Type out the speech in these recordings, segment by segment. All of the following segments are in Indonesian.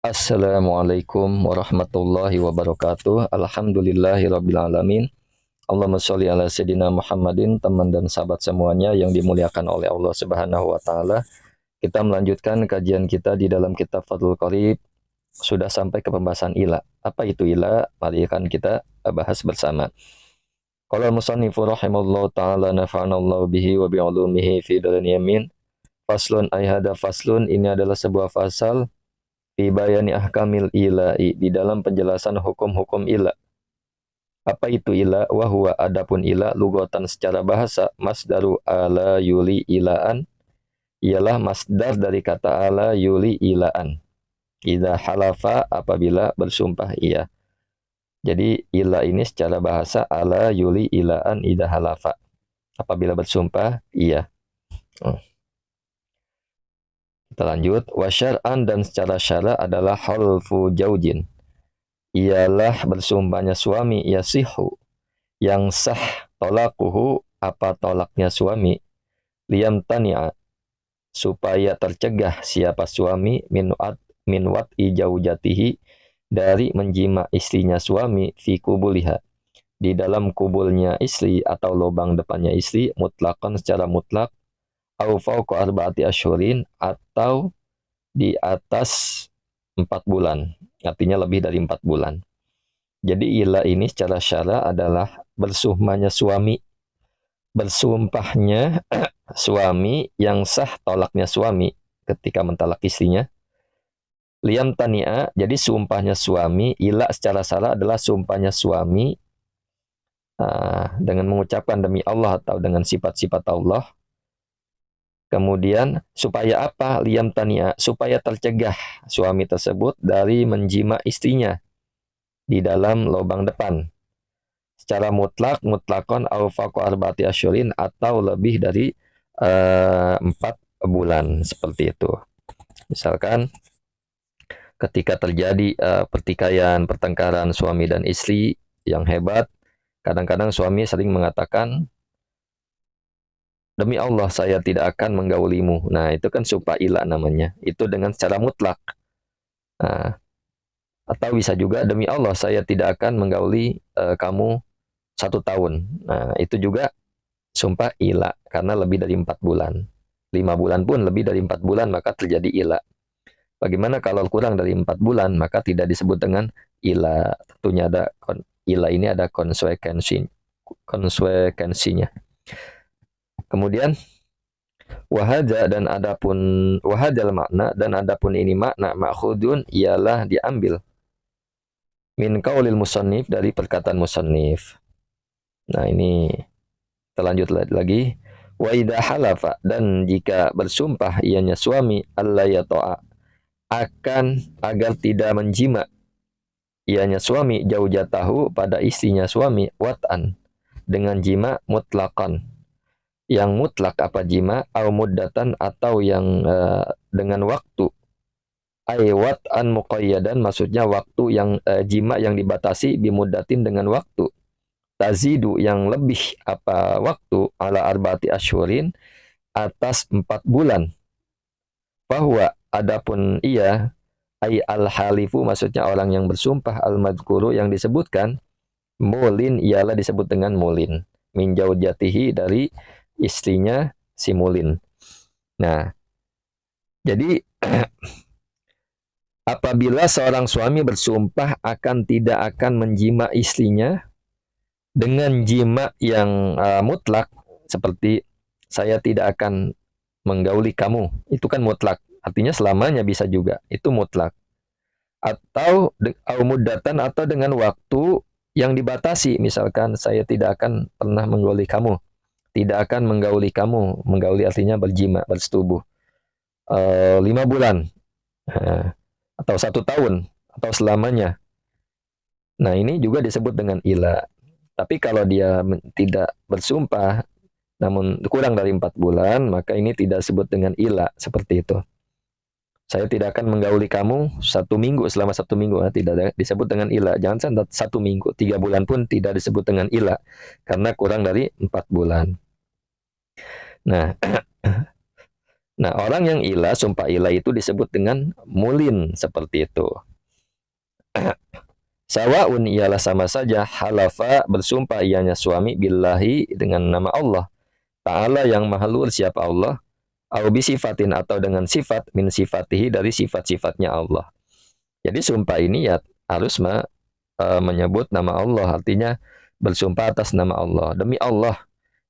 Assalamualaikum warahmatullahi wabarakatuh. Alhamdulillahirabbil alamin. Allahumma sholli ala sayyidina Muhammadin, teman dan sahabat semuanya yang dimuliakan oleh Allah Subhanahu wa taala. Kita melanjutkan kajian kita di dalam kitab Fathul Qorib. Sudah sampai ke pembahasan ila. Apa itu ila? Mari kan kita bahas bersama. Qala al-musannifu rahimallahu taala nafa'anallahu bihi wa bi'ulumihi fi darin yamin. Faslun ay hada faslun, ini adalah sebuah fasal fi bayani ahkamil ila'i, di dalam penjelasan hukum-hukum ila. Apa itu ila? Wa huwa, adapun ila lugatan secara bahasa, masdaru ala yuli ilaan, ialah masdar dari kata ala yuli ilaan. Idza halafa, apabila bersumpah ia. Jadi ila ini secara bahasa ala yuli ilaan idza halafa, apabila bersumpah ia. Kita lanjut. Wa syar'an, dan secara syara adalah halfu jaujin, ialah bersumpahnya suami, yasihu, yang sah, tolakuhu, apa tolaknya suami, liyam tani'a, supaya tercegah siapa suami, min wat'i jaujatihi, dari menjima istrinya suami, fi kubuliha, di dalam kubulnya istri atau lubang depannya istri, mutlakon secara mutlak, au fauqa arba'ati asyhurin, atau di atas 4 bulan, artinya lebih dari 4 bulan. Jadi ila ini secara syara adalah bersumpahnya suami, bersumpahnya suami yang sah, tolaknya suami ketika mentalak istrinya. Liam tani'a, jadi sumpahnya suami, ila secara syara adalah sumpahnya suami dengan mengucapkan demi Allah atau dengan sifat-sifat Allah. Kemudian supaya apa? Liam tani'a, supaya tercegah suami tersebut dari menjima istrinya di dalam lubang depan. Secara mutlak, mutlakon au faqo arba'ati asyurin, atau lebih dari 4 bulan, seperti itu. Misalkan ketika terjadi pertikaian, pertengkaran suami dan istri yang hebat, kadang-kadang suami sering mengatakan, demi Allah saya tidak akan menggaulimu. Nah, itu kan sumpah ila namanya. Itu dengan secara mutlak. Nah, atau bisa juga demi Allah saya tidak akan menggauli kamu 1 tahun. Nah, itu juga sumpah ila karena lebih dari 4 bulan. 5 bulan pun lebih dari 4 bulan maka terjadi ila. Bagaimana kalau kurang dari 4 bulan maka tidak disebut dengan ila. Tentunya ada ila ini ada konsekuensinya. Kemudian wahada, dan adapun wahadal makna, dan adapun ini makna ma'khudun, ialah diambil min qaulil musannif, dari perkataan musannif. Nah, ini terlanjut lagi. Wa idza halafa, dan jika bersumpah ianya suami, alla yata'a, akan agar tidak menjima ianya suami, jaujatahu, pada istrinya suami, wat'an, dengan jima mutlaqan, yang mutlak apa jima, au muddatan, atau yang dengan waktu, ay wat'an muqayyadan, maksudnya waktu yang jima yang dibatasi, bimuddatin, dengan waktu, tazidu, yang lebih apa waktu, ala arba'ati asyhurin, atas 4 bulan. Bahwa adapun ia, ay al-halifu, maksudnya orang yang bersumpah, al-madhkuru, yang disebutkan, mulin, ialah disebut dengan mulin, min jaujatihi, dari istrinya si mulin. Nah, jadi apabila seorang suami bersumpah akan tidak akan menjima istrinya dengan jima yang mutlak, seperti saya tidak akan menggauli kamu, itu kan mutlak, artinya selamanya bisa juga, itu mutlak. Atau muddatan, atau dengan waktu yang dibatasi, misalkan saya tidak akan pernah menggauli kamu, tidak akan menggauli kamu, menggauli artinya berjima, bersetubuh, 5 bulan, atau 1 tahun, atau selamanya. Nah, ini juga disebut dengan ila. Tapi kalau dia tidak bersumpah, namun kurang dari 4 bulan, maka ini tidak disebut dengan ila, seperti itu. Saya tidak akan menggauli kamu 1 minggu, selama 1 minggu, tidak disebut dengan ila. Jangan sampai 1 minggu, 3 bulan pun tidak disebut dengan ila, karena kurang dari 4 bulan. Nah, Nah, orang yang ilah, sumpah ilah itu disebut dengan mulin, seperti itu. Sawaun ialah sama saja, halafa bersumpah ianya suami billahi dengan nama Allah Ta'ala yang maha luhur siapa Allah, au sifatin atau dengan sifat min sifatihi dari sifat-sifatnya Allah. Jadi sumpah ini ya harus menyebut nama Allah, artinya bersumpah atas nama Allah. Demi Allah,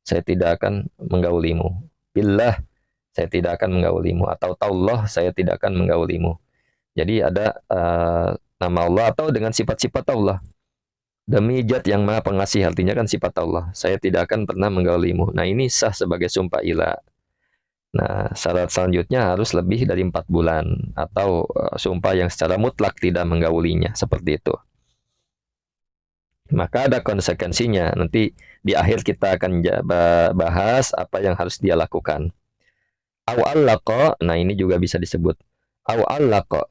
saya tidak akan menggaulimu. Billah, saya tidak akan menggaulimu. Atau taullah, saya tidak akan menggaulimu. Jadi ada nama Allah atau dengan sifat-sifat Allah. Demi zat yang maha pengasih, artinya kan sifat Allah. Saya tidak akan pernah menggaulimu. Nah, ini sah sebagai sumpah ilah. Nah, syarat selanjutnya harus lebih dari 4 bulan. Atau sumpah yang secara mutlak tidak menggaulinya. Seperti itu. Maka ada konsekuensinya. Nanti di akhir kita akan bahas apa yang harus dia lakukan. Au allaqa, nah ini juga bisa disebut. Au allaqa,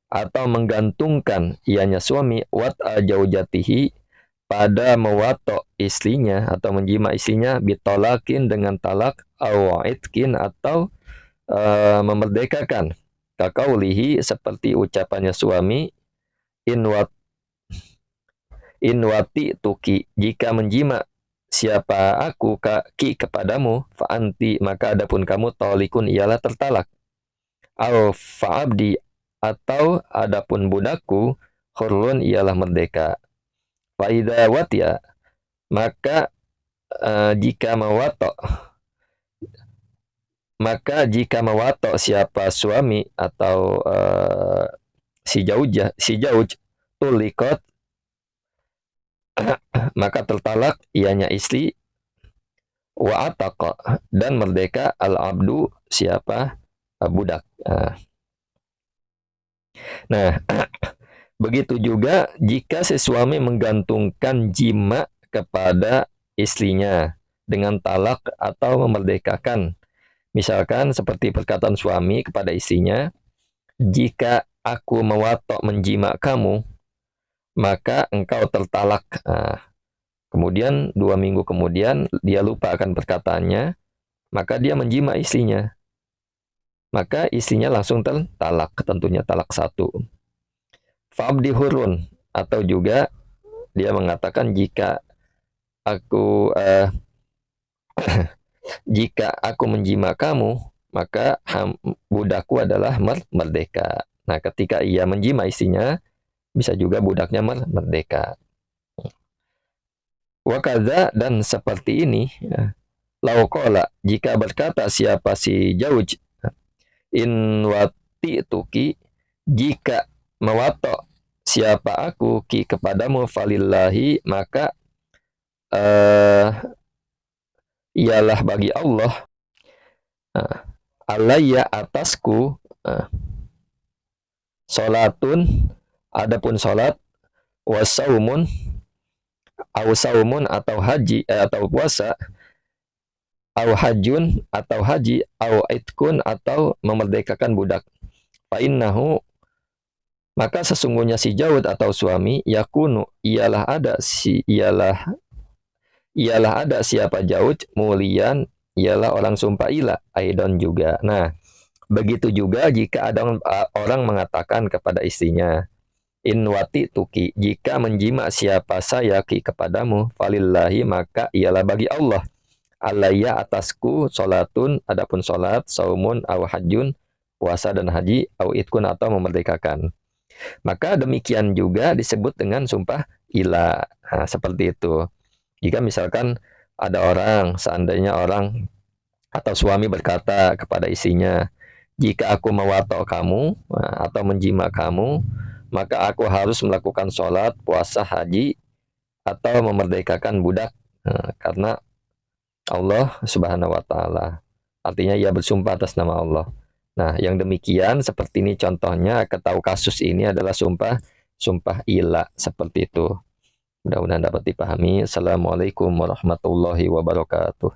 atau menggantungkan ianya suami wat jaujatihi pada mewatok istrinya atau menjima istrinya bitolakin dengan talak au itkin atau memerdekakan kakaulihi seperti ucapannya suami in wati tuki jika menjima siapa aku ki kepadamu fa anti maka adapun kamu tolikun ialah tertalak au fa'abdi atau adapun budakku hurun ialah merdeka. Faida watia maka jika mewatok siapa suami atau si jauj tulikot maka tertalak ianya istri wa ataqa dan merdeka al abdu siapa budak. Nah, begitu juga jika si suami menggantungkan jima kepada istrinya dengan talak atau memerdekakan. Misalkan seperti perkataan suami kepada istrinya, jika aku mewatok menjima kamu, maka engkau tertalak. Nah, kemudian 2 minggu kemudian dia lupa akan perkataannya, maka dia menjima istrinya. Maka istrinya langsung tertalak, tentunya talak 1. Fa'abdi hurun, atau juga dia mengatakan jika aku jika aku menjima kamu, maka budakku adalah merdeka. Nah, ketika ia menjima istrinya, bisa juga budaknya merdeka. Wakaza dan seperti ini, ya. Laukola, jika berkata siapa si jauj, in wati tuki, jika mewatok siapa aku ki kepadamu falillahi, maka ialah bagi Allah alayya atasku salatun adapun salat wasaumun au saumun atau haji atau puasa au hajun atau haji au itkun atau memerdekakan budak fa innahu maka sesungguhnya si Jaud atau suami yakunu ialah ada siapa Jaud mulian ialah orang sumpah ilah aidan juga. Nah, begitu juga jika ada orang mengatakan kepada istrinya in wati tuki jika menjima siapa saya ki kepadamu falillahi maka ialah bagi Allah alayya atasku salatun adapun salat saumun aw hajjun puasa dan haji aw itkun atau memerdekakan. Maka demikian juga disebut dengan sumpah ilah. Nah, seperti itu. Jika misalkan ada orang, seandainya orang atau suami berkata kepada istrinya, jika aku mewatok kamu atau menjima kamu, maka aku harus melakukan sholat, puasa, haji, atau memerdekakan budak. Karena Allah Subhanahu wa Ta'ala. Artinya ia bersumpah atas nama Allah. Nah, yang demikian seperti ini contohnya, ketahui kasus ini adalah sumpah ilah seperti itu. Mudah-mudahan dapat dipahami. Assalamualaikum warahmatullahi wabarakatuh.